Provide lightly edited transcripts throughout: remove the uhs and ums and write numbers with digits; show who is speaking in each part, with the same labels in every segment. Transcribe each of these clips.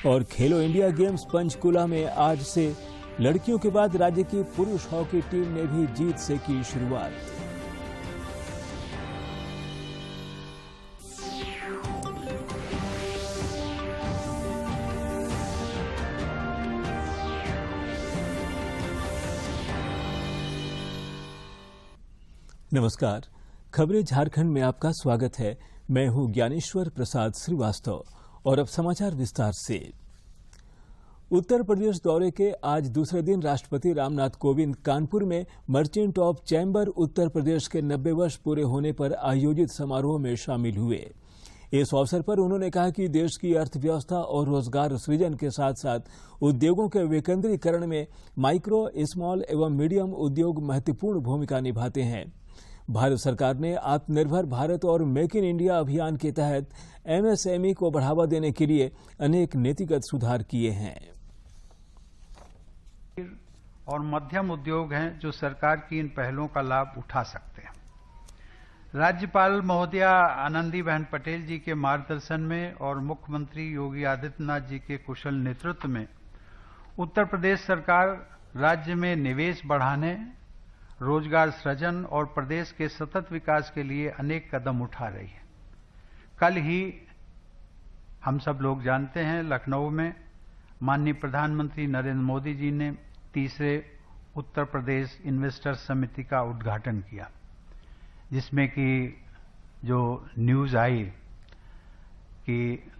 Speaker 1: और खेलो India games Panchkula में आज से लड़कियों के बाद राज्य की पुरुष हॉकी टीम ने भी जीत से की शुरुआत। नमस्कार, खबरें झारखंड में आपका स्वागत है। मैं हूं ज्ञानेश्वर प्रसाद श्रीवास्तव और अब समाचार विस्तार से। उत्तर प्रदेश दौरे के आज दूसरे दिन राष्ट्रपति रामनाथ कोविंद कानपुर में merchant of chamber Uttar Pradesh के 90 वर्ष पूरे होने पर आयोजित समारोह में शामिल हुए। इस अवसर पर उन्होंने कहा कि देश की अर्थव्यवस्था और रोजगार सृजन के साथ साथ उद्योगों के विकेंद्रीकरण में माइक्रो, स्मॉल एवं मीडियम उद्योग महत्वपूर्ण भूमिका निभाते हैं। भारत सरकार ने आत्मनिर्भर भारत और मेक इन इंडिया अभियान के तहत एमएसएमई को बढ़ावा देने के लिए अनेक नीतिगत सुधार किए हैं।
Speaker 2: और मध्यम उद्योग हैं जो सरकार की इन पहलों का लाभ उठा सकते हैं। राज्यपाल महोदया आनंदीबेन पटेल जी के मार्गदर्शन में और मुख्यमंत्री योगी आदित्यनाथ जी के कुशल नेतृत्व में उत्तर प्रदेश सरकार राज्य में निवेश बढ़ाने, रोजगार सृजन और प्रदेश के सतत विकास के लिए अनेक कदम उठा रही है। कल ही हम सब लोग जानते हैं, लखनऊ में माननीय प्रधानमंत्री नरेंद्र मोदी जी ने तीसरे उत्तर प्रदेश इन्वेस्टर समिति का उद्घाटन किया, जिसमें कि जो न्यूज आई कि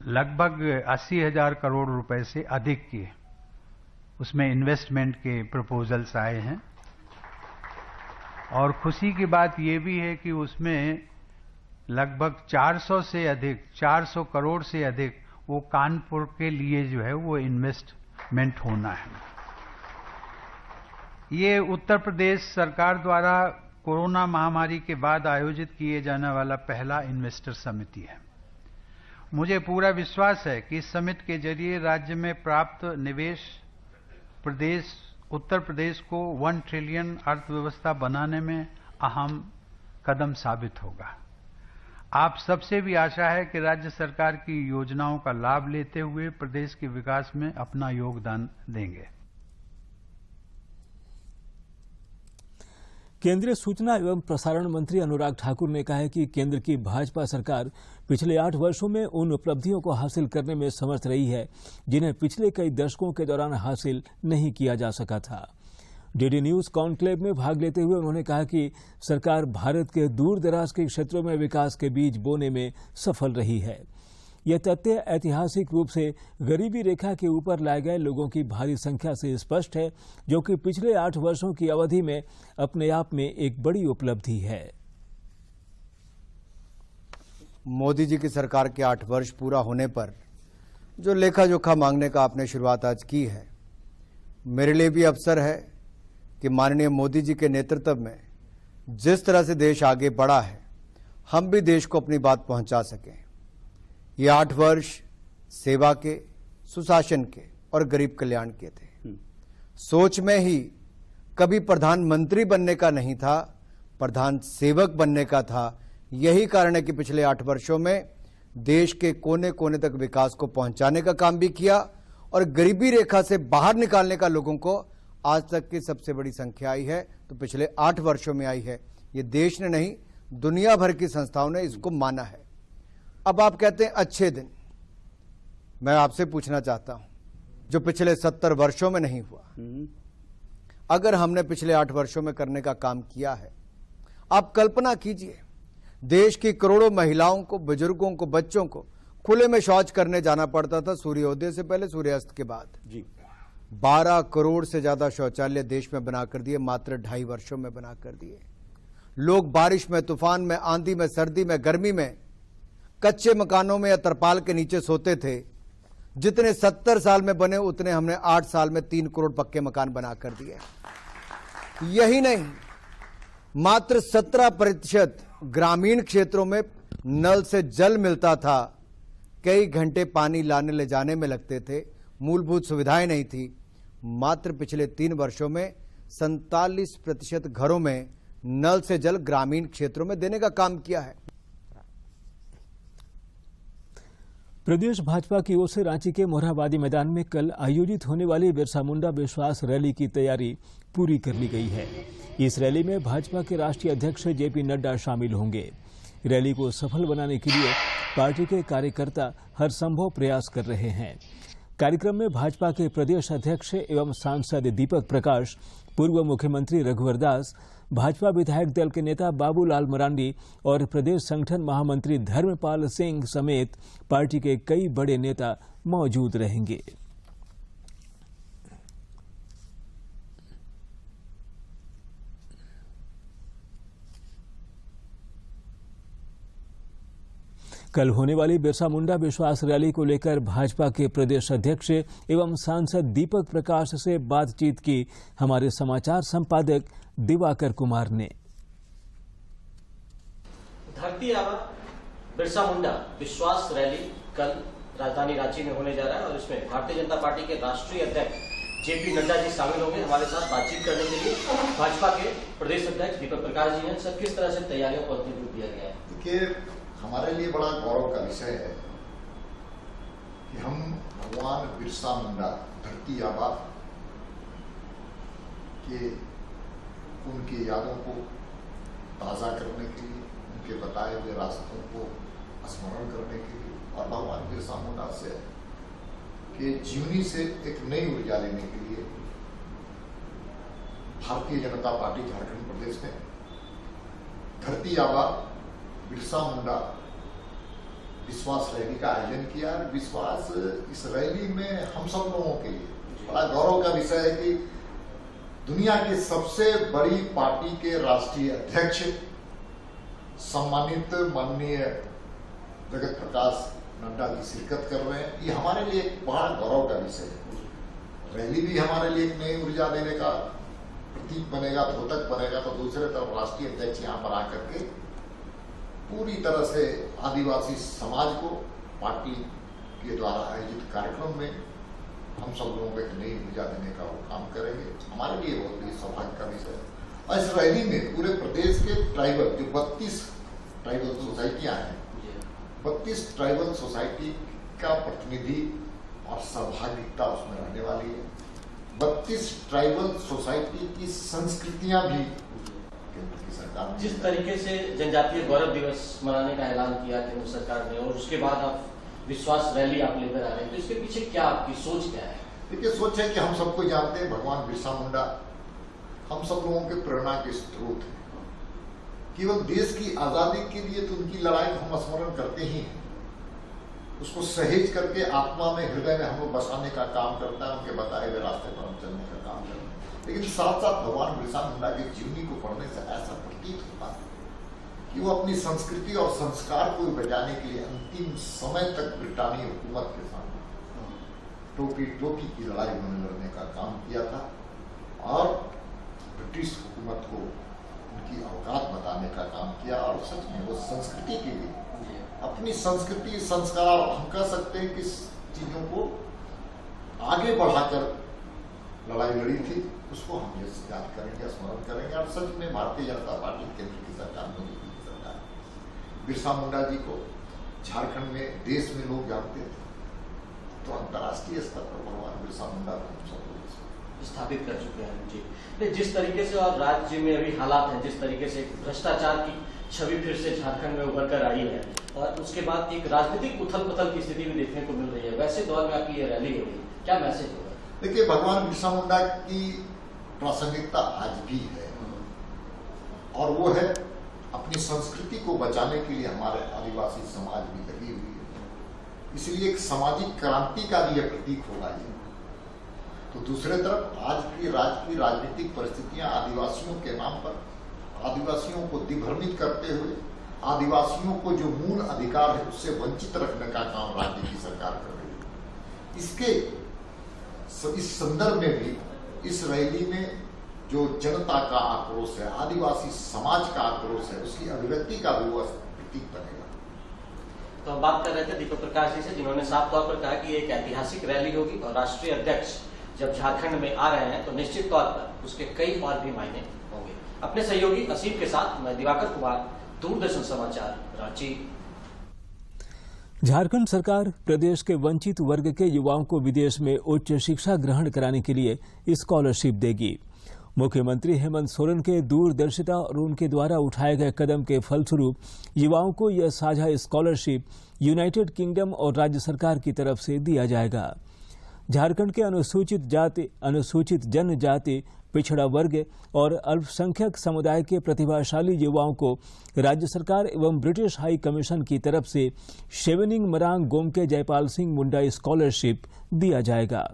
Speaker 2: लगभग 80,000 करोड़ रुपए से अधिक की उसमें इन्वेस्टमेंट के प्रपोजल्स आए हैं। और खुशी की बात यह भी है कि उसमें लगभग 400 करोड़ से अधिक वो कानपुर के लिए जो है वो इन्वेस्टमेंट होना है। ये उत्तर प्रदेश सरकार द्वारा कोरोना महामारी के बाद आयोजित किए जाने वाला पहला इन्वेस्टर समिति है। मुझे पूरा विश्वास है कि इस समिति के जरिए राज्य में प्राप्त निवेश उत्तर प्रदेश को 1 ट्रिलियन अर्थव्यवस्था बनाने में अहम कदम साबित होगा। आप सबसे भी आशा है कि राज्य सरकार की योजनाओं का लाभ लेते हुए प्रदेश के विकास में अपना योगदान देंगे।
Speaker 1: केंद्रीय सूचना एवं प्रसारण मंत्री अनुराग ठाकुर ने कहा है कि केंद्र की भाजपा सरकार पिछले 8 वर्षों में उन उपलब्धियों को हासिल करने में समर्थ रही है जिन्हें पिछले कई दशकों के दौरान हासिल नहीं किया जा सका था। डीडी न्यूज कॉन्क्लेव में भाग लेते हुए उन्होंने कहा कि सरकार भारत के दूर दराज के क्षेत्रों में विकास के बीज बोने में सफल रही है। यह तथ्य ऐतिहासिक रूप से गरीबी रेखा के ऊपर लाए गए लोगों की भारी संख्या से स्पष्ट है, जो कि पिछले 8 वर्षों की अवधि में अपने आप में एक बड़ी उपलब्धि है।
Speaker 3: मोदी जी की सरकार के 8 वर्ष पूरा होने पर जो लेखा जोखा मांगने का आपने शुरुआत आज की है, मेरे लिए भी अवसर है कि माननीय मोदी जी के नेतृत्व में जिस तरह से देश आगे बढ़ा है, हम भी देश को अपनी बात पहुंचा सकें। ये 8 वर्ष सेवा के, सुशासन के और गरीब कल्याण के थे। सोच में ही कभी प्रधानमंत्री बनने का नहीं था, प्रधान सेवक बनने का था। यही कारण है कि पिछले 8 वर्षों में देश के कोने कोने तक विकास को पहुंचाने का काम भी किया और गरीबी रेखा से बाहर निकालने का लोगों को आज तक की सबसे बड़ी संख्या आई है तो पिछले 8 वर्षों में आई है। ये देश ने नहीं, दुनिया भर की संस्थाओं ने इसको माना है। अब आप कहते हैं अच्छे दिन, मैं आपसे पूछना चाहता हूं, जो पिछले 70 वर्षों में नहीं हुआ, अगर हमने पिछले 8 वर्षों में करने का काम किया है, आप कल्पना कीजिए, देश की करोड़ों महिलाओं को, बुजुर्गों को, बच्चों को खुले में शौच करने जाना पड़ता था सूर्योदय से पहले, सूर्यास्त के बाद। जी 12 करोड़ से ज्यादा शौचालय देश में बनाकर दिए, मात्र 2.5 वर्षों में बनाकर दिए। लोग बारिश में, तूफान में, आंधी में, सर्दी में, गर्मी में कच्चे मकानों में या तरपाल के नीचे सोते थे। जितने 70 साल में बने उतने हमने 8 साल में 3 करोड़ पक्के मकान बनाकर दिए। यही नहीं, मात्र 17% ग्रामीण क्षेत्रों में नल से जल मिलता था। कई घंटे पानी लाने ले जाने में लगते थे, मूलभूत सुविधाएं नहीं थी। मात्र पिछले 3 वर्षों में 47% घरों में नल से जल ग्रामीण क्षेत्रों में देने का काम किया है।
Speaker 1: प्रदेश भाजपा की ओर से रांची के मोरहाबादी मैदान में कल आयोजित होने वाली बिरसा मुंडा विश्वास रैली की तैयारी पूरी कर ली गई है। इस रैली में भाजपा के राष्ट्रीय अध्यक्ष जेपी नड्डा शामिल होंगे। रैली को सफल बनाने के लिए पार्टी के कार्यकर्ता हर संभव प्रयास कर रहे हैं। कार्यक्रम में भाजपा के प्रदेश अध्यक्ष एवं सांसद दीपक प्रकाश, पूर्व मुख्यमंत्री रघुवर दास, भाजपा विधायक दल के नेता बाबूलाल मरांडी और प्रदेश संगठन महामंत्री धर्मपाल सिंह समेत पार्टी के कई बड़े नेता मौजूद रहेंगे। कल होने वाली बिरसा मुंडा विश्वास रैली को लेकर भाजपा के प्रदेश अध्यक्ष एवं सांसद दीपक प्रकाश से बातचीत की हमारे समाचार संपादक दिवाकर कुमार ने।
Speaker 4: धरती आबा बिरसा मुंडा विश्वास रैली कल राजधानी रांची में होने जा रहा है और इसमें भारतीय जनता पार्टी के राष्ट्रीय अध्यक्ष जेपी नड्डा जी शामिल होंगे। हमारे साथ बातचीत करने के लिए भाजपा के प्रदेश अध्यक्ष दीपक प्रकाश जी हैं। सर, किस तरह से तैयारियों को अंतिम रूप दिया गया है?
Speaker 5: देखिए, हमारे लिए बड़ा गौरव का विषय है कि हम भगवान बिरसा मुंडा धरती आबा के उनकी यादों को ताज़ा करने के लिए, उनके बताए हुए रास्तों को स्मरण करने के लिए और भगवान बिरसा मुंडा से के जीवनी से एक नई ऊर्जा लेने के लिए भारतीय जनता पार्टी झारखंड प्रदेश में धरती आबा बिरसा मुंडा विश्वास रैली का आयोजन किया। विश्वास इस रैली में हम सब लोगों के लिए बड़ा गौरव का विषय है कि दुनिया की सबसे बड़ी पार्टी के राष्ट्रीय अध्यक्ष सम्मानित माननीय जगत प्रकाश नड्डा जी शिरकत कर रहे हैं। ये हमारे लिए एक बड़ा गौरव का विषय है। रैली भी हमारे लिए एक नई ऊर्जा देने का प्रतीक बनेगा, द्योतक बनेगा। तो दूसरे तरफ राष्ट्रीय अध्यक्ष यहाँ पर आकर के पूरी तरह से आदिवासी समाज को पार्टी के द्वारा आयोजित कार्यक्रम में हम सब लोगों को एक नई ऊर्जा देने का वो काम करेंगे। हमारे लिए बहुत ही सौभाग्य का विषय है। और इस रैली में पूरे प्रदेश के ट्राइबल जो 32 ट्राइबल सोसाइटियां हैं, 32 ट्राइबल सोसाइटी का प्रतिनिधि और सहभागिता उसमें रहने वाली है। 32 ट्राइबल सोसाइटी की संस्कृतियां भी
Speaker 4: जिस तरीके से जनजातीय गौरव दिवस मनाने का ऐलान किया केंद्र सरकार ने और उसके बाद आप विश्वास रैली आप लेकर आ रहे हैं, तो इसके पीछे क्या आपकी सोच क्या है?
Speaker 5: देखिए, सोच है कि हम सबको जानते हैं भगवान बिरसा मुंडा हम सब लोगों के प्रेरणा के स्रोत हैं। केवल देश की आजादी के लिए तो उनकी लड़ाई हम स्मरण करते ही हैं, उसको सहेज करके आत्मा में, हृदय में हम बसाने का काम करता है। उनके बताए हुए रास्ते पर हम चलने का काम करते हैं। लेकिन साथ साथ भगवान बिरसा मुंडा की जीवनी को पढ़ने से ऐसा प्रतीत होता है कि वो अपनी संस्कृति और संस्कार को बचाने के लिए अंतिम समय तक ब्रिटानी हुकूमत के सामने टोपी की लड़ाई उन्होंने लड़ने का काम किया था और ब्रिटिश हुकूमत को उनकी औकात बताने का काम किया। और सच में वो संस्कृति के लिए अपनी संस्कृति, संस्कार, हम कह सकते हैं कि चीजों को आगे बढ़ाकर लड़ाई लड़ी थी, उसको हम याद करेंगे, स्मरण करेंगे। और सच में भारतीय जनता पार्टी केंद्र की सरकार, मोदी जी की सरकार, बिरसा मुंडा जी को झारखंड में, देश में लोग जानते थे, तो अंतर्राष्ट्रीय स्तर पर भगवान बिरसा मुंडा को हम सब
Speaker 4: स्थापित कर चुके हैं जी। जिस तरीके से और राज्य में अभी हालात हैं, जिस तरीके से भ्रष्टाचार की छवि फिर से झारखंड में उभर कर आई है और उसके बाद एक राजनीतिक उथल पुथल की स्थिति भी देखने को मिल रही है, वैसे दौर में आपकी ये रैली हो रही है, क्या मैसेज होगा?
Speaker 5: देखिए, भगवान बिरसा मुंडा की प्रासंगिकता आज भी है और वो है अपनी संस्कृति को बचाने के लिए हमारे आदिवासी समाज भी लगी हुई है। इसलिए एक सामाजिक क्रांति का भी यह प्रतीक होगा ये। तो दूसरे तरफ आज की राजनीतिक परिस्थितियां आदिवासियों के नाम पर आदिवासियों को दिग्भ्रमित करते हुए आदिवासियों को जो मूल अधिकार है उससे वंचित रखने का काम राज्य की सरकार कर रही है। इस संदर्भ में भी इस रैली में जो जनता का आक्रोश है, आदिवासी समाज का आक्रोश है, उसकी अभिव्यक्ति का भी वह प्रतीक बनेगा।
Speaker 4: तो हम बात कर रहे थे दीपक प्रकाश जी से, जिन्होंने साफ तौर पर कहा कि एक ऐतिहासिक रैली होगी और राष्ट्रीय अध्यक्ष जब झारखंड में आ रहे हैं तो निश्चित तौर पर उसके कई और भी मायने होंगे। अपने सहयोगी असीम के साथ मैं दिवाकर कुमार, दूरदर्शन समाचार, रांची।
Speaker 1: झारखंड सरकार प्रदेश के वंचित वर्ग के युवाओं को विदेश में उच्च शिक्षा ग्रहण कराने के लिए स्कॉलरशिप देगी। मुख्यमंत्री हेमंत सोरेन के दूरदर्शिता और उनके द्वारा उठाए गए कदम के फलस्वरूप युवाओं को यह साझा स्कॉलरशिप यूनाइटेड किंगडम और राज्य सरकार की तरफ से दिया जाएगा। झारखंड के अनुसूचित जाति, अनुसूचित जनजाति, पिछड़ा वर्ग और अल्पसंख्यक समुदाय के प्रतिभाशाली युवाओं को राज्य सरकार एवं ब्रिटिश हाई कमीशन की तरफ से शेवेनिंग मरांग गोमके जयपाल सिंह मुंडा स्कॉलरशिप दिया जाएगा।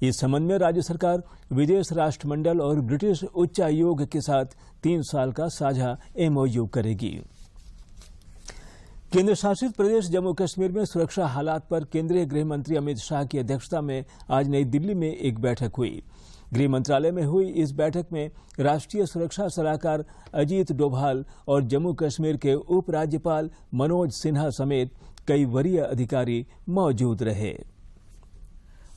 Speaker 1: इस संबंध में राज्य सरकार विदेश राष्ट्रमंडल और ब्रिटिश उच्चायोग के साथ 3 साल का साझा MOU करेगी। केंद्र शासित प्रदेश जम्मू कश्मीर में सुरक्षा हालात पर केंद्रीय गृह मंत्री अमित शाह की अध्यक्षता में आज नई दिल्ली में एक बैठक हुई। गृह मंत्रालय में हुई इस बैठक में राष्ट्रीय सुरक्षा सलाहकार अजीत डोभाल और जम्मू कश्मीर के उप राज्यपाल मनोज सिन्हा समेत कई वरीय अधिकारी मौजूद रहे।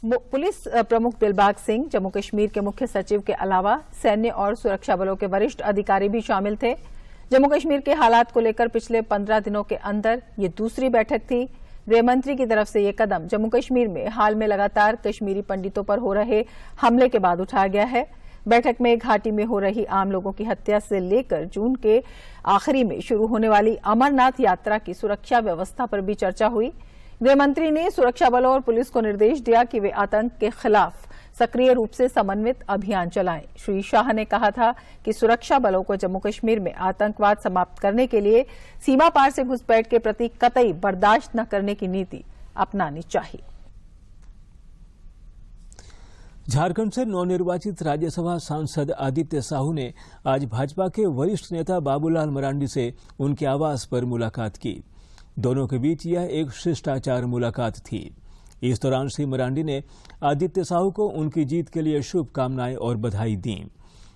Speaker 6: पुलिस प्रमुख दिलबाग सिंह, जम्मू कश्मीर के मुख्य सचिव के अलावा सैन्य और सुरक्षा बलों के वरिष्ठ अधिकारी भी शामिल थे। जम्मू कश्मीर के हालात को लेकर पिछले 15 दिनों के अंदर ये दूसरी बैठक थी। गृह मंत्री की तरफ से ये कदम जम्मू कश्मीर में हाल में लगातार कश्मीरी पंडितों पर हो रहे हमले के बाद उठाया गया है। बैठक में घाटी में हो रही आम लोगों की हत्या से लेकर जून के आखिरी में शुरू होने वाली अमरनाथ यात्रा की सुरक्षा व्यवस्था पर भी चर्चा हुई। गृह मंत्री ने सुरक्षा बलों और पुलिस को निर्देश दिया कि वे आतंक के खिलाफ सक्रिय रूप से समन्वित अभियान चलाएं। श्री शाह ने कहा था कि सुरक्षा बलों को जम्मू कश्मीर में आतंकवाद समाप्त करने के लिए सीमा पार से घुसपैठ के प्रति कतई बर्दाश्त न करने की नीति अपनानी चाहिए।
Speaker 1: झारखंड से नवनिर्वाचित राज्यसभा सांसद आदित्य साहू ने आज भाजपा के वरिष्ठ नेता बाबूलाल मरांडी से उनके आवास पर मुलाकात की। दोनों के बीच यह एक शिष्टाचार मुलाकात थी। इस दौरान श्री मरांडी ने आदित्य साहू को उनकी जीत के लिए शुभकामनाएं और बधाई दी।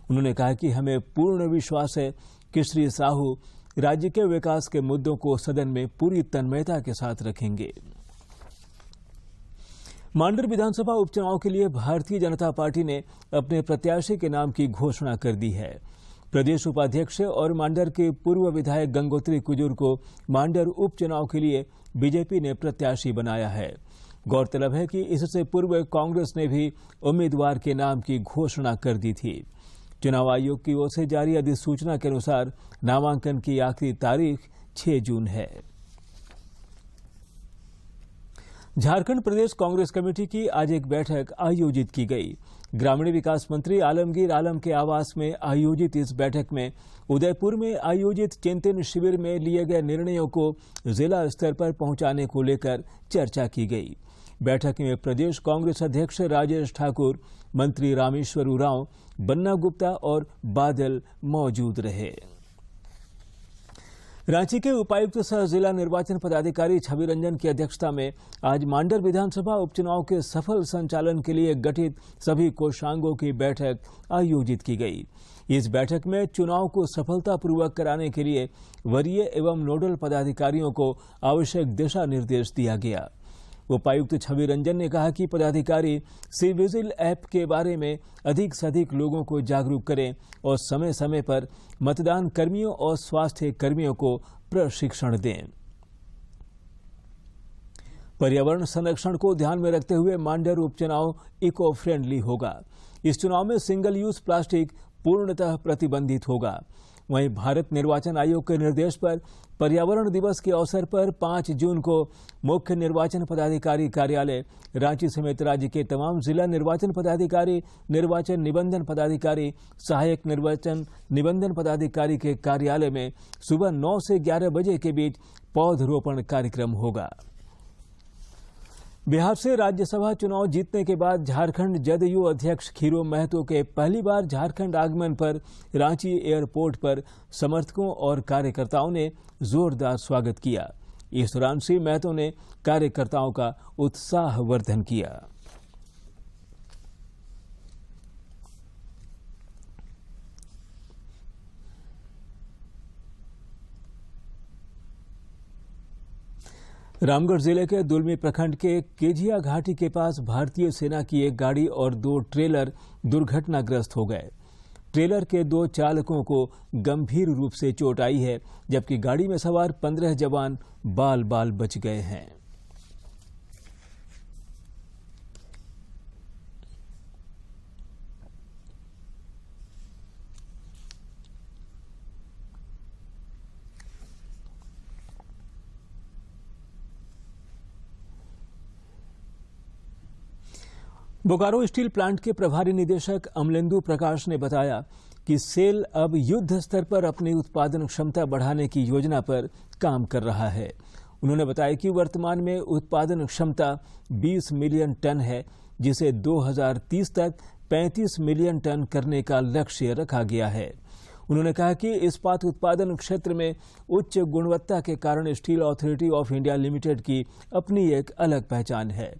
Speaker 1: उन्होंने कहा कि हमें पूर्ण विश्वास है कि श्री साहू राज्य के विकास के मुद्दों को सदन में पूरी तन्मयता के साथ रखेंगे। मांडर विधानसभा उपचुनाव के लिए भारतीय जनता पार्टी ने अपने प्रत्याशी के नाम की घोषणा कर दी है। प्रदेश उपाध्यक्ष और मांडर के पूर्व विधायक गंगोत्री कुजूर को मांडर उपचुनाव के लिए बीजेपी ने प्रत्याशी बनाया है। गौरतलब है कि इससे पूर्व कांग्रेस ने भी उम्मीदवार के नाम की घोषणा कर दी थी। चुनाव आयोग की ओर से जारी अधिसूचना के अनुसार नामांकन की आखिरी तारीख 6 जून है। झारखंड प्रदेश कांग्रेस कमेटी की आज एक बैठक आयोजित की गई। ग्रामीण विकास मंत्री आलमगीर आलम के आवास में आयोजित इस बैठक में उदयपुर में आयोजित चिंतन शिविर में लिए गए निर्णयों को जिला स्तर पर पहुंचाने को लेकर चर्चा की गई। बैठक में प्रदेश कांग्रेस अध्यक्ष राजेश ठाकुर, मंत्री रामेश्वर उरांव, बन्ना गुप्ता और बादल मौजूद रहे। रांची के उपायुक्त सह जिला निर्वाचन पदाधिकारी छवि रंजन की अध्यक्षता में आज मांडर विधानसभा उपचुनाव के सफल संचालन के लिए गठित सभी कोषांगों की बैठक आयोजित की गई। इस बैठक में चुनाव को सफलतापूर्वक कराने के लिए वरीय एवं नोडल पदाधिकारियों को आवश्यक दिशा निर्देश दिया गया। उपायुक्त छवि रंजन ने कहा कि पदाधिकारी सी विजिल ऐप के बारे में अधिक से अधिक लोगों को जागरूक करें और समय समय पर मतदान कर्मियों और स्वास्थ्य कर्मियों को प्रशिक्षण दें। पर्यावरण संरक्षण को ध्यान में रखते हुए मांडर उपचुनाव इको फ्रेंडली होगा। इस चुनाव में सिंगल यूज प्लास्टिक पूर्णतः प्रतिबंधित होगा। वहीं भारत निर्वाचन आयोग के निर्देश पर पर्यावरण दिवस के अवसर पर 5 जून को मुख्य निर्वाचन पदाधिकारी कार्यालय रांची समेत राज्य के तमाम जिला निर्वाचन पदाधिकारी, निर्वाचन निबंधन पदाधिकारी, सहायक निर्वाचन निबंधन पदाधिकारी के कार्यालय में सुबह 9 से 11 बजे के बीच पौधरोपण कार्यक्रम होगा। बिहार से राज्यसभा चुनाव जीतने के बाद झारखंड जदयू अध्यक्ष खीरो महतो के पहली बार झारखंड आगमन पर रांची एयरपोर्ट पर समर्थकों और कार्यकर्ताओं ने जोरदार स्वागत किया। इस दौरान श्री महतो ने कार्यकर्ताओं का उत्साहवर्धन किया। रामगढ़ जिले के दुलमी प्रखंड के केजिया घाटी के पास भारतीय सेना की एक गाड़ी और 2 ट्रेलर दुर्घटनाग्रस्त हो गए। ट्रेलर के 2 चालकों को गंभीर रूप से चोट आई है, जबकि गाड़ी में सवार 15 जवान बाल बाल बच गए हैं। बोकारो स्टील प्लांट के प्रभारी निदेशक अमलेंदु प्रकाश ने बताया कि सेल अब युद्ध स्तर पर अपनी उत्पादन क्षमता बढ़ाने की योजना पर काम कर रहा है। उन्होंने बताया कि वर्तमान में उत्पादन क्षमता 20 मिलियन टन है, जिसे 2030 तक 35 मिलियन टन करने का लक्ष्य रखा गया है। उन्होंने कहा कि इस्पात उत्पादन क्षेत्र में उच्च गुणवत्ता के कारण steel authority of India limited की अपनी एक अलग पहचान है।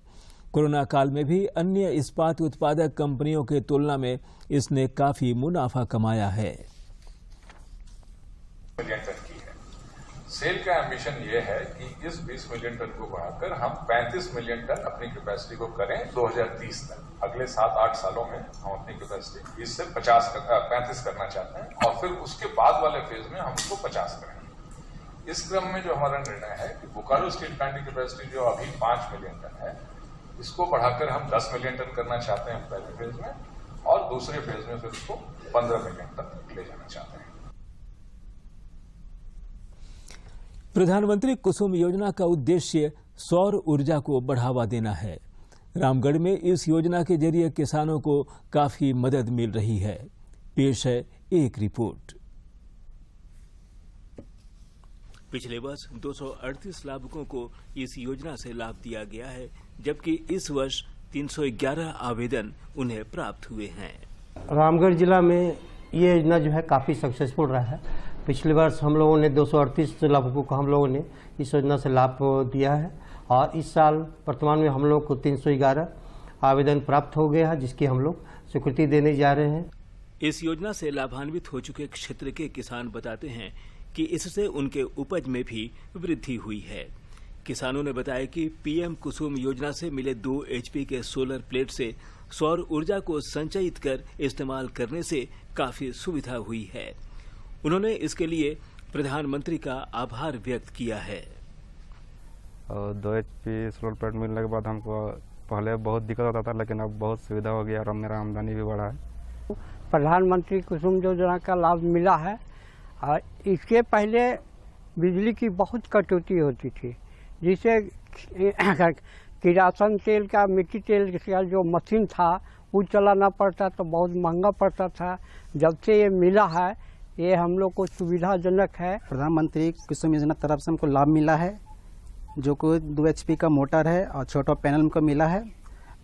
Speaker 1: कोरोना काल में भी अन्य इस्पात उत्पादक कंपनियों की तुलना में इसने काफी मुनाफा कमाया है।
Speaker 7: मिलियन टन की है। सेल का एम्बिशन ये है कि इस 20 मिलियन टन को बढ़ाकर हम 35 मिलियन टन अपनी कैपेसिटी को करें 2030 तक। अगले 7-8 सालों में हम अपनी कैपेसिटी 20 से 35 करना चाहते हैं और फिर उसके बाद वाले फेज में हम उसको 50 करेंगे। इस क्रम में जो हमारा निर्णय है कि बोकारो स्टील प्लांट की कैपेसिटी जो अभी 5 मिलियन टन है, इसको बढ़ाकर हम 10 मिलियन टन करना चाहते हैं पहले फेज में और दूसरे फेज में फिर उसको 15 मिलियन टन ले जाना चाहते हैं।
Speaker 1: प्रधानमंत्री कुसुम योजना का उद्देश्य सौर ऊर्जा को बढ़ावा देना है। रामगढ़ में इस योजना के जरिए किसानों को काफी मदद मिल रही है। पेश है एक रिपोर्ट। पिछले वर्ष 238 लाभुकों को इस योजना से लाभ दिया गया है, जबकि इस वर्ष 311 आवेदन उन्हें प्राप्त हुए हैं।
Speaker 8: रामगढ़ जिला में ये योजना जो है काफ़ी सक्सेसफुल रहा है। पिछले वर्ष हम लोगों ने 238 लाभुकों को हम लोगों ने इस योजना से लाभ दिया है और इस साल वर्तमान में हम लोग को 311 आवेदन प्राप्त हो गया है, जिसकी हम लोग स्वीकृति देने जा रहे हैं।
Speaker 1: इस योजना से लाभान्वित हो चुके क्षेत्र के किसान बताते हैं कि इससे उनके उपज में भी वृद्धि हुई है। किसानों ने बताया कि पीएम कुसुम योजना से मिले 2 HP के सोलर प्लेट से सौर ऊर्जा को संचयित कर इस्तेमाल करने से काफी सुविधा हुई है। उन्होंने इसके लिए प्रधानमंत्री का आभार व्यक्त किया है।
Speaker 9: 2 HP सोलर प्लेट मिलने के बाद हमको पहले बहुत दिक्कत होता था, लेकिन अब बहुत सुविधा हो गया और मेरा आमदनी भी बढ़ा है।
Speaker 10: प्रधानमंत्री कुसुम योजना का लाभ मिला है और इसके पहले बिजली की बहुत कटौती होती थी, जिससे किरासन तेल का, मिट्टी तेल का जो मशीन था वो चलाना पड़ता तो बहुत महंगा पड़ता था। जब से ये मिला है ये हम लोग को सुविधाजनक है।
Speaker 11: प्रधानमंत्री कुसुम योजना तरफ से हमको लाभ मिला है, जो कि 2 HP का मोटर है और छोटा पैनल हमको मिला है,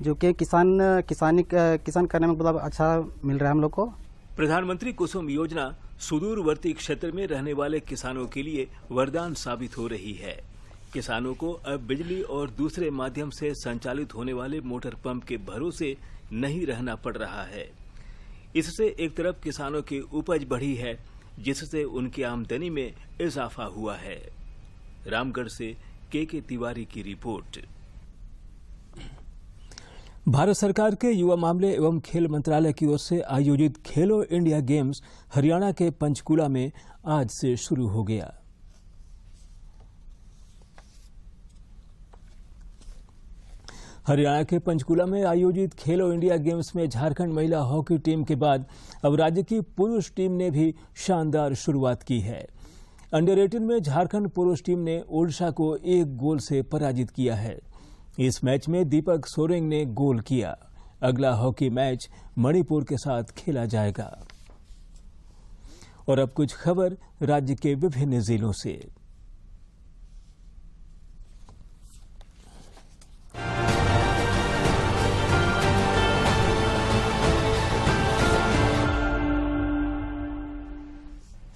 Speaker 11: जो कि किसान करने में मतलब अच्छा मिल रहा है हम लोग को।
Speaker 1: प्रधानमंत्री कुसुम योजना सुदूरवर्ती क्षेत्र में रहने वाले किसानों के लिए वरदान साबित हो रही है। किसानों को अब बिजली और दूसरे माध्यम से संचालित होने वाले मोटर पंप के भरोसे नहीं रहना पड़ रहा है। इससे एक तरफ किसानों की उपज बढ़ी है, जिससे उनकी आमदनी में इजाफा हुआ है। रामगढ़ से के तिवारी की रिपोर्ट। भारत सरकार के युवा मामले एवं खेल मंत्रालय की ओर से आयोजित खेलो इंडिया गेम्स हरियाणा के पंचकुला में आज से शुरू हो गया। हरियाणा के पंचकुला में आयोजित खेलो इंडिया गेम्स में झारखंड महिला हॉकी टीम के बाद अब राज्य की पुरुष टीम ने भी शानदार शुरुआत की है। अंडर 18 में झारखंड पुरुष टीम ने ओडिशा को 1 गोल से पराजित किया है। इस मैच में दीपक सोरेंग ने गोल किया। अगला हॉकी मैच मणिपुर के साथ खेला जाएगा। और अब कुछ खबर राज्य के विभिन्न जिलों से।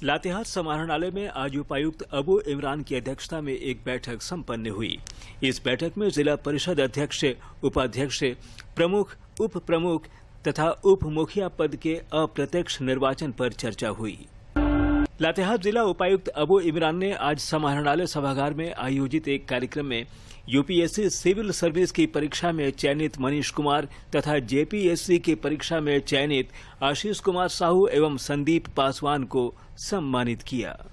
Speaker 1: लातेहार समाहरणालय में आज उपायुक्त अबू इमरान की अध्यक्षता में एक बैठक संपन्न हुई। इस बैठक में जिला परिषद अध्यक्ष, उपाध्यक्ष, प्रमुख, उप प्रमुख तथा उप मुखिया पद के अप्रत्यक्ष निर्वाचन पर चर्चा हुई। लातेहार जिला उपायुक्त अबू इमरान ने आज समाहरणालय सभागार में आयोजित एक कार्यक्रम में यूपीएससी सिविल सर्विस की परीक्षा में चयनित मनीष कुमार तथा जेपीएससी की परीक्षा में चयनित आशीष कुमार साहू एवं संदीप पासवान को सम्मानित किया।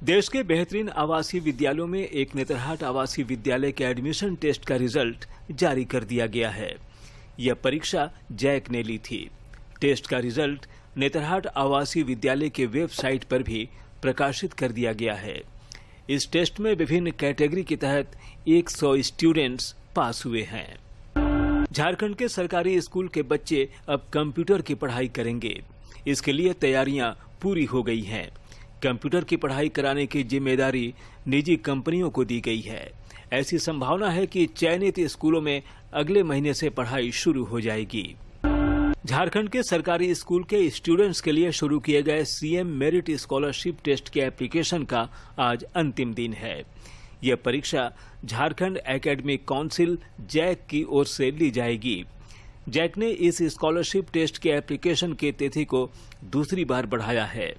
Speaker 1: देश के बेहतरीन आवासीय विद्यालयों में एक नेतरहाट आवासीय विद्यालय के एडमिशन टेस्ट का रिजल्ट जारी कर दिया गया है। यह परीक्षा जैक ने ली थी। टेस्ट का रिजल्ट नेतरहाट आवासीय विद्यालय के वेबसाइट पर भी प्रकाशित कर दिया गया है। इस टेस्ट में विभिन्न कैटेगरी के तहत 100 स्टूडेंट्स पास हुए हैं। झारखंड के सरकारी स्कूल के बच्चे अब कंप्यूटर की पढ़ाई करेंगे। इसके लिए तैयारियां पूरी हो गई हैं। कंप्यूटर की पढ़ाई कराने की जिम्मेदारी निजी कंपनियों को दी गई है। ऐसी संभावना है कि चयनित स्कूलों में अगले महीने से पढ़ाई शुरू हो जाएगी। झारखंड के सरकारी स्कूल के स्टूडेंट्स के लिए शुरू किए गए सीएम मेरिट स्कॉलरशिप टेस्ट के एप्लीकेशन का आज अंतिम दिन है। यह परीक्षा झारखंड एकेडमिक काउंसिल जैक की ओर से ली जाएगी। जैक ने इस स्कॉलरशिप टेस्ट के एप्लीकेशन की तिथि को दूसरी बार बढ़ाया है।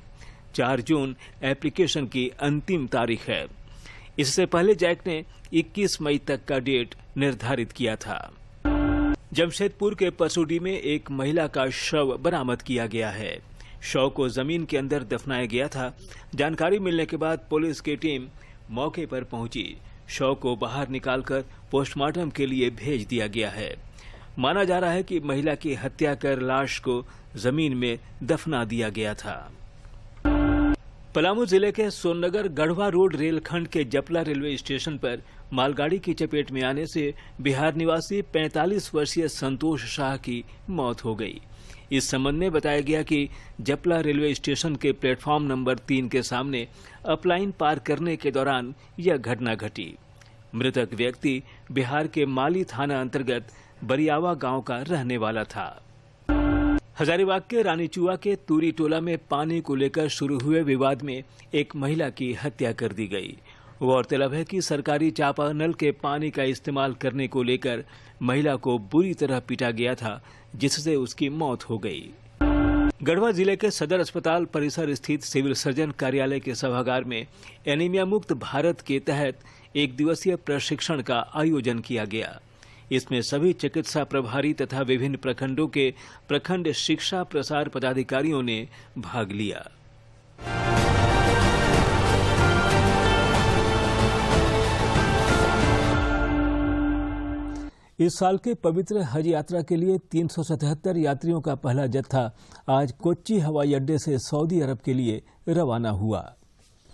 Speaker 1: 4 जून एप्लीकेशन की अंतिम तारीख है। इससे पहले जैक ने 21 मई तक का डेट निर्धारित किया था। जमशेदपुर के परसुडी में एक महिला का शव बरामद किया गया है। शव को जमीन के अंदर दफनाया गया था। जानकारी मिलने के बाद पुलिस की टीम मौके पर पहुंची। शव को बाहर निकालकर पोस्टमार्टम के लिए भेज दिया गया है। माना जा रहा है कि महिला की हत्या कर लाश को जमीन में दफना दिया गया था। पलामू जिले के सोननगर गढ़वा रोड रेलखंड के जपला रेलवे स्टेशन पर मालगाड़ी की चपेट में आने से बिहार निवासी 45 वर्षीय संतोष शाह की मौत हो गई। इस संबंध में बताया गया कि जपला रेलवे स्टेशन के प्लेटफॉर्म नंबर 3 के सामने अपलाइन पार करने के दौरान यह घटना घटी। मृतक व्यक्ति बिहार के माली थाना अंतर्गत बरियावा गांव का रहने वाला था। हजारीबाग के रानीचुआ के तूरी टोला में पानी को लेकर शुरू हुए विवाद में एक महिला की हत्या कर दी गई। गौरतलब है कि सरकारी चापानल के पानी का इस्तेमाल करने को लेकर महिला को बुरी तरह पीटा गया था, जिससे उसकी मौत हो गई। गढ़वा जिले के सदर अस्पताल परिसर स्थित सिविल सर्जन कार्यालय के सभागार में एनीमिया मुक्त भारत के तहत 1 दिवसीय प्रशिक्षण का आयोजन किया गया। इसमें सभी चिकित्सा प्रभारी तथा विभिन्न प्रखंडों के प्रखंड शिक्षा प्रसार पदाधिकारियों ने भाग लिया। इस साल के पवित्र हज यात्रा के लिए 377 यात्रियों का पहला जत्था आज कोच्चि हवाई अड्डे से सऊदी अरब के लिए रवाना हुआ।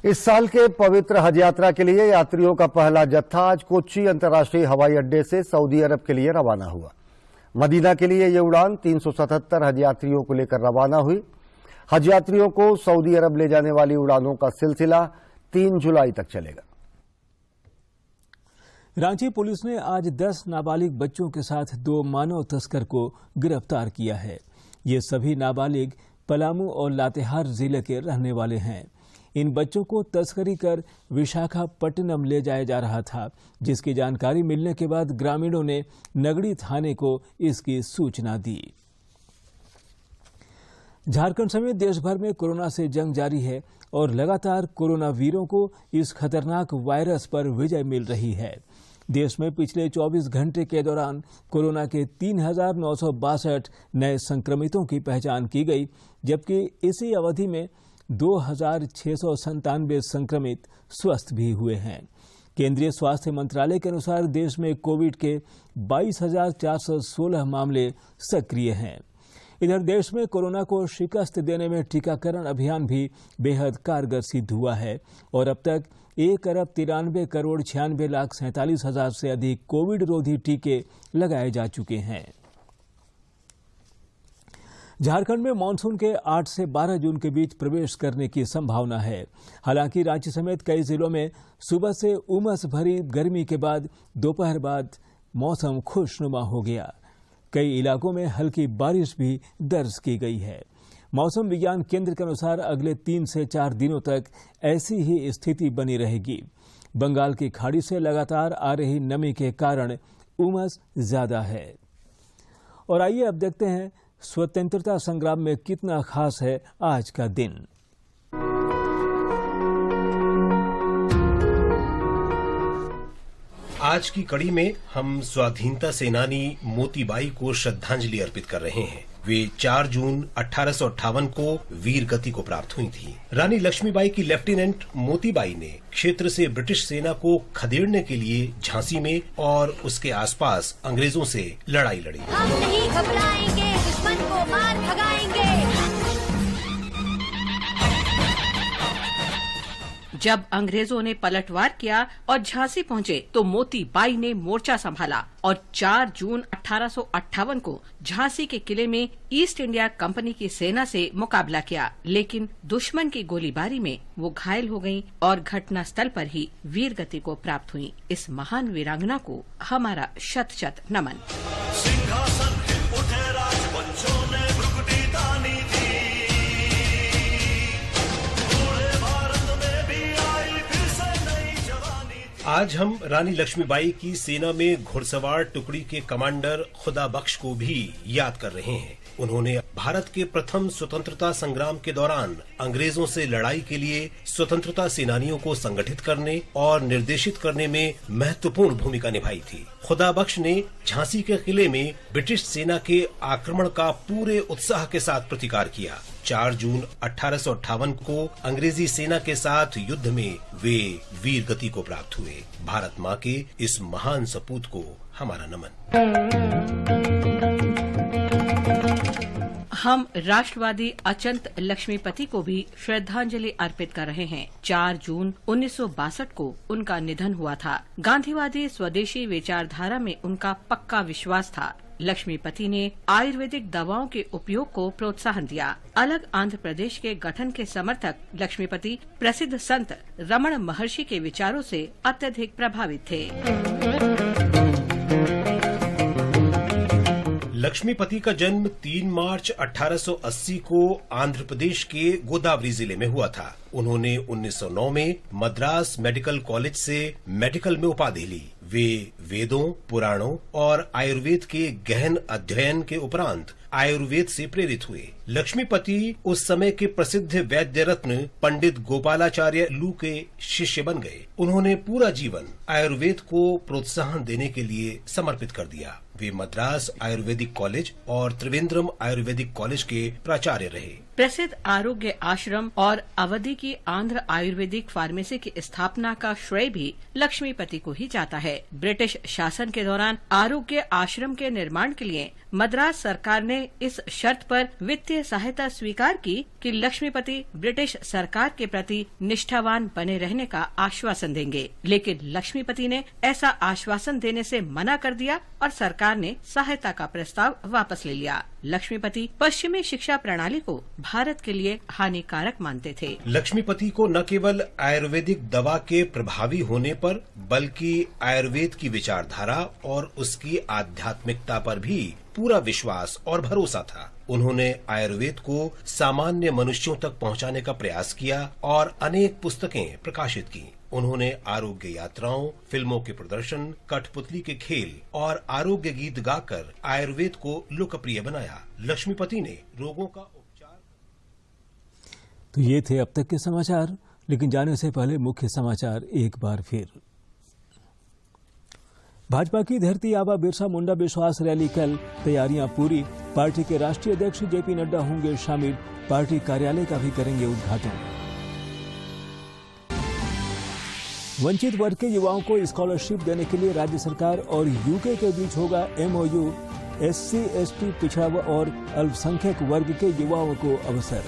Speaker 12: इस साल के पवित्र हज यात्रा के लिए यात्रियों का पहला जत्था आज कोच्चि अंतर्राष्ट्रीय हवाई अड्डे से सऊदी अरब के लिए रवाना हुआ। मदीना के लिए ये उड़ान 377 हज यात्रियों को लेकर रवाना हुई। हज यात्रियों को सऊदी अरब ले जाने वाली उड़ानों का सिलसिला 3 जुलाई तक चलेगा।
Speaker 1: रांची पुलिस ने आज 10 नाबालिग बच्चों के साथ 2 मानव तस्कर को गिरफ्तार किया है। ये सभी नाबालिग पलामू और लातेहार जिले के रहने वाले हैं। इन बच्चों को तस्करी कर विशाखापट्टनम ले जाया जा रहा था, जिसकी जानकारी मिलने के बाद ग्रामीणों ने नगड़ी थाने को इसकी सूचना दी। झारखंड समेत देश भर में कोरोना से जंग जारी है और लगातार कोरोना वीरों को इस खतरनाक वायरस पर विजय मिल रही है। देश में पिछले 24 घंटे के दौरान कोरोना के 3,962 नए संक्रमितों की पहचान की गई, जबकि इसी अवधि में 2,697 संक्रमित स्वस्थ भी हुए हैं। केंद्रीय स्वास्थ्य मंत्रालय के अनुसार देश में कोविड के 22,416 मामले सक्रिय हैं। इधर देश में कोरोना को शिकस्त देने में टीकाकरण अभियान भी बेहद कारगर सिद्ध हुआ है और अब तक 1,93,96,47,000 से अधिक कोविड रोधी टीके लगाए जा चुके हैं। झारखंड में मानसून के 8 से 12 जून के बीच प्रवेश करने की संभावना है। हालांकि रांची समेत कई जिलों में सुबह से उमस भरी गर्मी के बाद दोपहर बाद मौसम खुशनुमा हो गया। कई इलाकों में हल्की बारिश भी दर्ज की गई है। मौसम विज्ञान केंद्र के अनुसार अगले 3 से 4 दिनों तक ऐसी ही स्थिति बनी रहेगी। बंगाल की खाड़ी से लगातार आ रही नमी के कारण उमस ज्यादा है। और आइए अब देखते हैं स्वतंत्रता संग्राम में कितना खास है आज का दिन।
Speaker 13: आज की कड़ी में हम स्वाधीनता सेनानी मोतीबाई को श्रद्धांजलि अर्पित कर रहे हैं। वे 4 जून 1858 को वीर गति को प्राप्त हुई थी। रानी लक्ष्मीबाई की लेफ्टिनेंट मोतीबाई ने क्षेत्र से ब्रिटिश सेना को खदेड़ने के लिए झांसी में और उसके आसपास अंग्रेजों से लड़ाई लड़ी।
Speaker 14: हम नहीं घबराएंगे, दुश्मन को मार भगाएंगे।
Speaker 15: जब अंग्रेजों ने पलटवार किया और झांसी पहुंचे तो मोतीबाई ने मोर्चा संभाला और 4 जून 1858 को झांसी के किले में ईस्ट इंडिया कंपनी की सेना से मुकाबला किया, लेकिन दुश्मन की गोलीबारी में वो घायल हो गईं और घटना स्थल पर ही वीर गति को प्राप्त हुई। इस महान वीरांगना को हमारा शत शत नमन।
Speaker 13: आज हम रानी लक्ष्मीबाई की सेना में घुड़सवार टुकड़ी के कमांडर खुदा बख्श को भी याद कर रहे हैं। उन्होंने भारत के प्रथम स्वतंत्रता संग्राम के दौरान अंग्रेजों से लड़ाई के लिए स्वतंत्रता सेनानियों को संगठित करने और निर्देशित करने में महत्वपूर्ण भूमिका निभाई थी। खुदा बख्श ने झांसी के किले में ब्रिटिश सेना के आक्रमण का पूरे उत्साह के साथ प्रतिकार किया। 4 जून 1858 को अंग्रेजी सेना के साथ युद्ध में वे वीर गति को प्राप्त हुए। भारत माँ के इस महान सपूत को हमारा नमन।
Speaker 15: हम राष्ट्रवादी अचंत लक्ष्मीपति को भी श्रद्धांजलि अर्पित कर रहे हैं। 4 जून 1962 को उनका निधन हुआ था। गांधीवादी स्वदेशी विचारधारा में उनका पक्का विश्वास था। लक्ष्मीपति ने आयुर्वेदिक दवाओं के उपयोग को प्रोत्साहन दिया। अलग आंध्र प्रदेश के गठन के समर्थक लक्ष्मीपति प्रसिद्ध संत रमण महर्षि के विचारों से अत्यधिक प्रभावित थे।
Speaker 13: लक्ष्मीपति का जन्म 3 मार्च 1880 को आंध्र प्रदेश के गोदावरी जिले में हुआ था। उन्होंने 1909 में मद्रास मेडिकल कॉलेज से मेडिकल में उपाधि ली। वे वेदों, पुराणों और आयुर्वेद के गहन अध्ययन के उपरांत आयुर्वेद से प्रेरित हुए। लक्ष्मीपति उस समय के प्रसिद्ध वैद्य रत्न पंडित गोपालाचार्य लू के शिष्य बन गए। उन्होंने पूरा जीवन आयुर्वेद को प्रोत्साहन देने के लिए समर्पित कर दिया। वे मद्रास आयुर्वेदिक कॉलेज और त्रिवेंद्रम आयुर्वेदिक कॉलेज के प्राचार्य रहे।
Speaker 15: प्रसिद्ध आरोग्य आश्रम और अवधि की आंध्र आयुर्वेदिक फार्मेसी की स्थापना का श्रेय भी लक्ष्मीपति को ही जाता है। ब्रिटिश शासन के दौरान आरोग्य आश्रम के निर्माण के लिए मद्रास सरकार ने इस शर्त पर वित्तीय सहायता स्वीकार की कि लक्ष्मीपति ब्रिटिश सरकार के प्रति निष्ठावान बने रहने का आश्वासन देंगे, लेकिन लक्ष्मीपति ने ऐसा आश्वासन देने से मना कर दिया और सरकार ने सहायता का प्रस्ताव वापस ले लिया। लक्ष्मीपति पश्चिमी शिक्षा प्रणाली को भारत के लिए हानिकारक मानते थे।
Speaker 13: लक्ष्मीपति को न केवल आयुर्वेदिक दवा के प्रभावी होने पर बल्कि आयुर्वेद की विचारधारा और उसकी आध्यात्मिकता पर भी पूरा विश्वास और भरोसा था। उन्होंने आयुर्वेद को सामान्य मनुष्यों तक पहुंचाने का प्रयास किया और अनेक पुस्तकें प्रकाशित की। उन्होंने आरोग्य यात्राओं, फिल्मों के प्रदर्शन, कठपुतली के खेल और आरोग्य गीत गाकर आयुर्वेद को लोकप्रिय बनाया। लक्ष्मीपति ने रोगों का उपचार।
Speaker 1: तो ये थे अब तक के समाचार, लेकिन जाने से पहले मुख्य समाचार एक बार फिर। भाजपा की धरती आबा बिरसा मुंडा विश्वास रैली कल, तैयारियां पूरी। पार्टी के राष्ट्रीय अध्यक्ष जेपी नड्डा होंगे शामिल। पार्टी कार्यालय का भी करेंगे उद्घाटन। वंचित वर्ग के युवाओं को स्कॉलरशिप देने के लिए राज्य सरकार और यूके के बीच होगा एमओयू। एससी, एसटी, पिछड़ा और अल्पसंख्यक वर्ग के युवाओं को अवसर।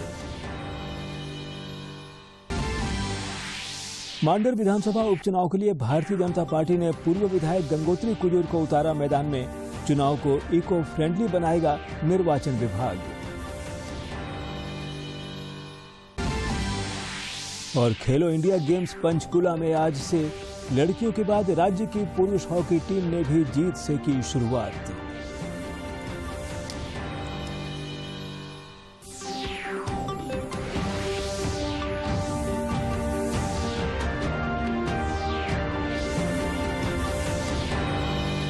Speaker 1: मांडर विधानसभा उपचुनाव के लिए भारतीय जनता पार्टी ने पूर्व विधायक गंगोत्री कुजूर को उतारा मैदान में। चुनाव को इको फ्रेंडली बनाएगा निर्वाचन विभाग। और खेलो इंडिया गेम्स पंचकुला में आज से लड़कियों के बाद राज्य की पुरुष हॉकी टीम ने भी जीत से की शुरुआत।